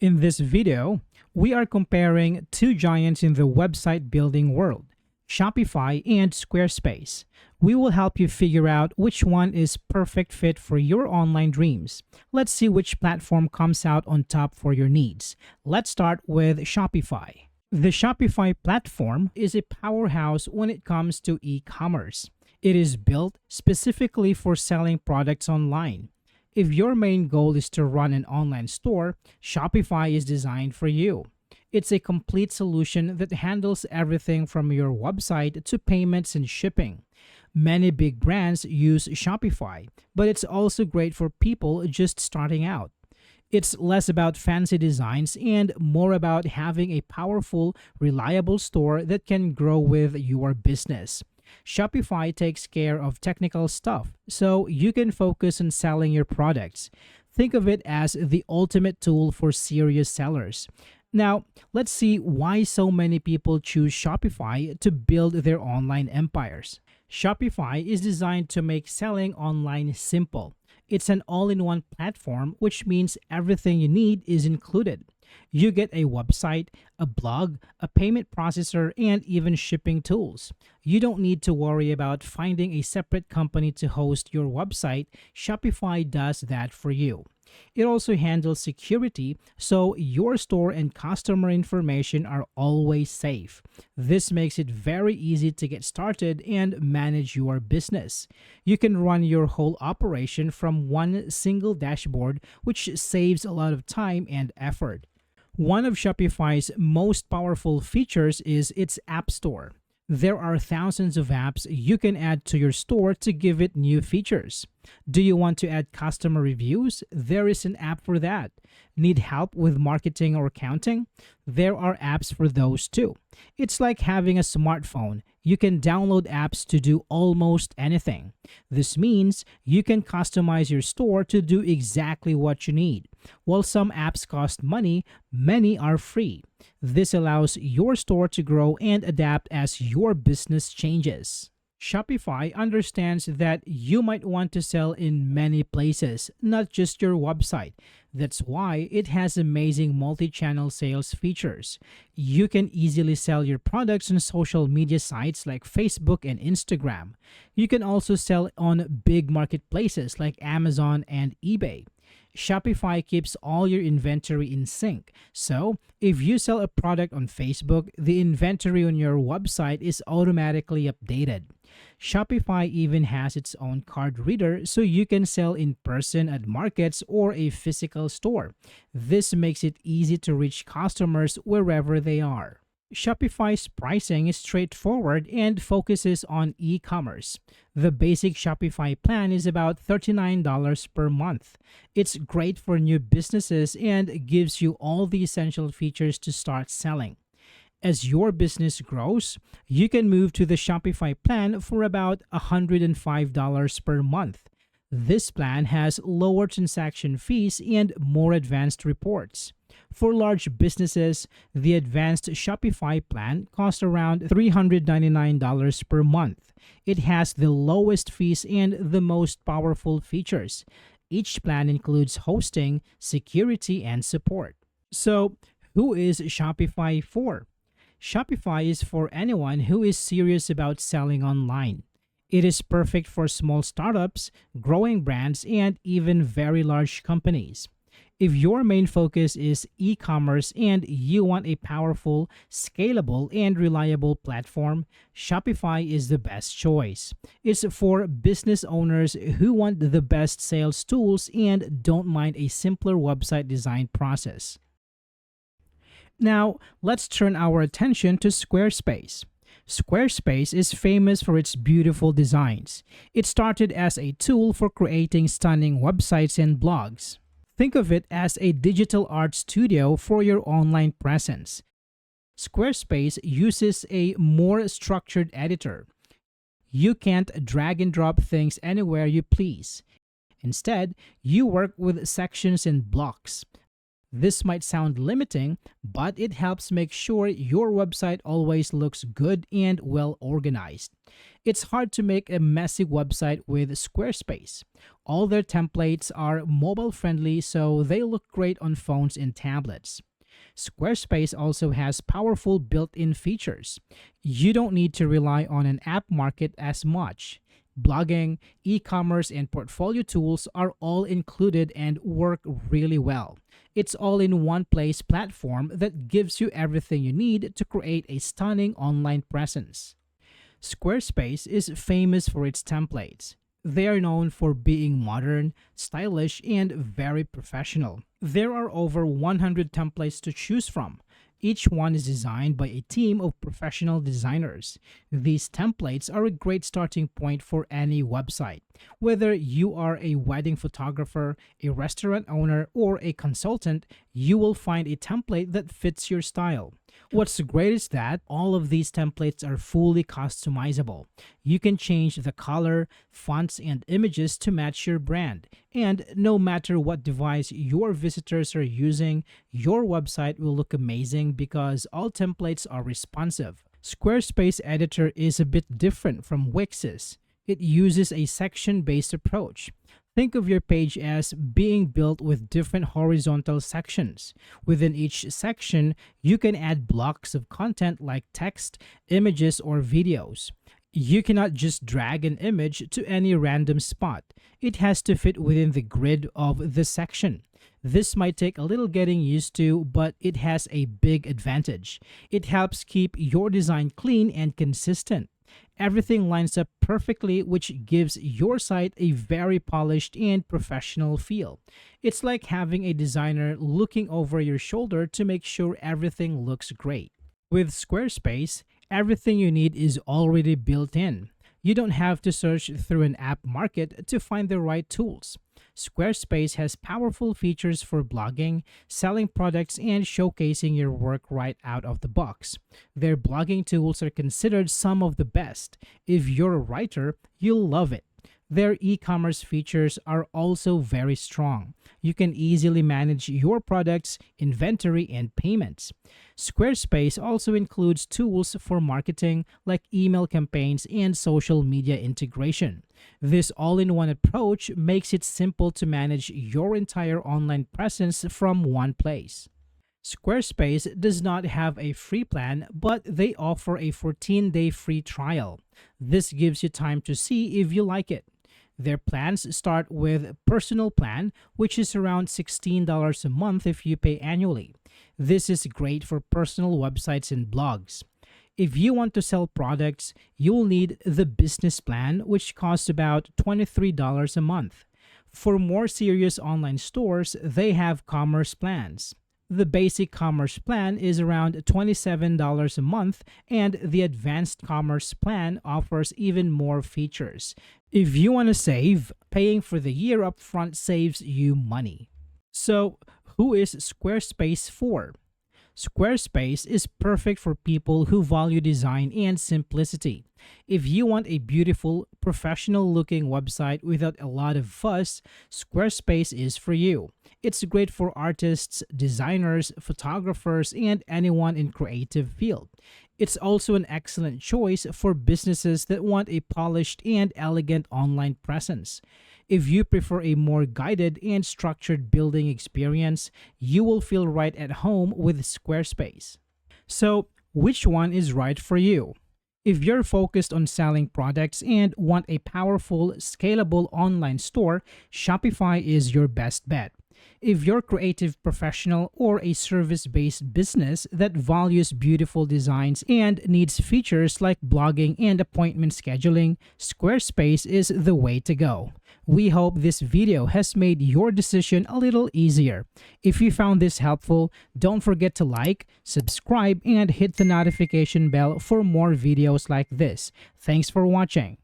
In this video, we are comparing two giants in the website building world, Shopify and Squarespace. We will help you figure out which one is perfect fit for your online dreams. Let's see which platform comes out on top for your needs. Let's start with Shopify. The Shopify platform is a powerhouse when it comes to e-commerce. It is built specifically for selling products online. If your main goal is to run an online store, Shopify is designed for you. It's a complete solution that handles everything from your website to payments and shipping. Many big brands use Shopify, but it's also great for people just starting out. It's less about fancy designs and more about having a powerful, reliable store that can grow with your business. Shopify takes care of technical stuff, so you can focus on selling your products. Think of it as the ultimate tool for serious sellers. Now, let's see why so many people choose Shopify to build their online empires. Shopify is designed to make selling online simple. It's an all-in-one platform, which means everything you need is included. You get a website, a blog, a payment processor, and even shipping tools. You don't need to worry about finding a separate company to host your website. Shopify does that for you. It also handles security, so your store and customer information are always safe. This makes it very easy to get started and manage your business. You can run your whole operation from one single dashboard, which saves a lot of time and effort. One of Shopify's most powerful features is its App Store. There are thousands of apps you can add to your store to give it new features. Do you want to add customer reviews? There is an app for that. Need help with marketing or accounting? There are apps for those too. It's like having a smartphone. You can download apps to do almost anything. This means you can customize your store to do exactly what you need. While some apps cost money, many are free. This allows your store to grow and adapt as your business changes. Shopify understands that you might want to sell in many places, not just your website. That's why it has amazing multi-channel sales features. You can easily sell your products on social media sites like Facebook and Instagram. You can also sell on big marketplaces like Amazon and eBay. Shopify keeps all your inventory in sync. So, if you sell a product on Facebook, the inventory on your website is automatically updated. Shopify even has its own card reader so you can sell in person at markets or a physical store. This makes it easy to reach customers wherever they are. Shopify's pricing is straightforward and focuses on e-commerce. The basic Shopify plan is about $39 per month. It's great for new businesses and gives you all the essential features to start selling. As your business grows, you can move to the Shopify plan for about $105 per month. This plan has lower transaction fees and more advanced reports. For large businesses, the advanced Shopify plan costs around $399 per month. It has the lowest fees and the most powerful features. Each plan includes hosting, security, and support. So, who is Shopify for? Shopify is for anyone who is serious about selling online. It is perfect for small startups, growing brands, and even very large companies. If your main focus is e-commerce and you want a powerful, scalable, and reliable platform, Shopify is the best choice. It's for business owners who want the best sales tools and don't mind a simpler website design process. Now, let's turn our attention to Squarespace. Squarespace is famous for its beautiful designs. It started as a tool for creating stunning websites and blogs. Think of it as a digital art studio for your online presence. Squarespace uses a more structured editor. You can't drag and drop things anywhere you please. Instead, you work with sections and blocks. This might sound limiting, but it helps make sure your website always looks good and well organized. It's hard to make a messy website with Squarespace. All their templates are mobile friendly, so they look great on phones and tablets. Squarespace also has powerful built in features. You don't need to rely on an app market as much. Blogging, e commerce, and portfolio tools are all included and work really well. It's all in one place platform that gives you everything you need to create a stunning online presence. Squarespace is famous for its templates. They are known for being modern, stylish, and very professional. There are over 100 templates to choose from. Each one is designed by a team of professional designers. These templates are a great starting point for any website. Whether you are a wedding photographer, a restaurant owner, or a consultant, you will find a template that fits your style. What's great is that all of these templates are fully customizable. You can change the color, fonts, and images to match your brand. And no matter what device your visitors are using, your website will look amazing because all templates are responsive. Squarespace Editor is a bit different from Wix's. It uses a section-based approach. Think of your page as being built with different horizontal sections. Within each section, you can add blocks of content like text, images, or videos. You cannot just drag an image to any random spot. It has to fit within the grid of the section. This might take a little getting used to, but it has a big advantage. It helps keep your design clean and consistent. Everything lines up perfectly, which gives your site a very polished and professional feel. It's like having a designer looking over your shoulder to make sure everything looks great. With Squarespace, everything you need is already built in. You don't have to search through an app market to find the right tools. Squarespace has powerful features for blogging, selling products, and showcasing your work right out of the box. Their blogging tools are considered some of the best. If you're a writer, you'll love it. Their e-commerce features are also very strong. You can easily manage your products, inventory, and payments. Squarespace also includes tools for marketing like email campaigns and social media integration. This all-in-one approach makes it simple to manage your entire online presence from one place. Squarespace does not have a free plan, but they offer a 14-day free trial. This gives you time to see if you like it. Their plans start with Personal Plan, which is around $16 a month if you pay annually. This is great for personal websites and blogs. If you want to sell products, you'll need the Business Plan, which costs about $23 a month. For more serious online stores, they have Commerce Plans. The basic commerce plan is around $27 a month, and the advanced commerce plan offers even more features. If you want to save, paying for the year upfront saves you money. So, who is Squarespace for? Squarespace is perfect for people who value design and simplicity. If you want a beautiful, professional-looking website without a lot of fuss, Squarespace is for you. It's great for artists, designers, photographers, and anyone in creative field. It's also an excellent choice for businesses that want a polished and elegant online presence. If you prefer a more guided and structured building experience, you will feel right at home with Squarespace. So, which one is right for you? If you're focused on selling products and want a powerful, scalable online store, Shopify is your best bet. If you're a creative professional or a service-based business that values beautiful designs and needs features like blogging and appointment scheduling, Squarespace is the way to go. We hope this video has made your decision a little easier. If you found this helpful, don't forget to like, subscribe, and hit the notification bell for more videos like this. Thanks for watching.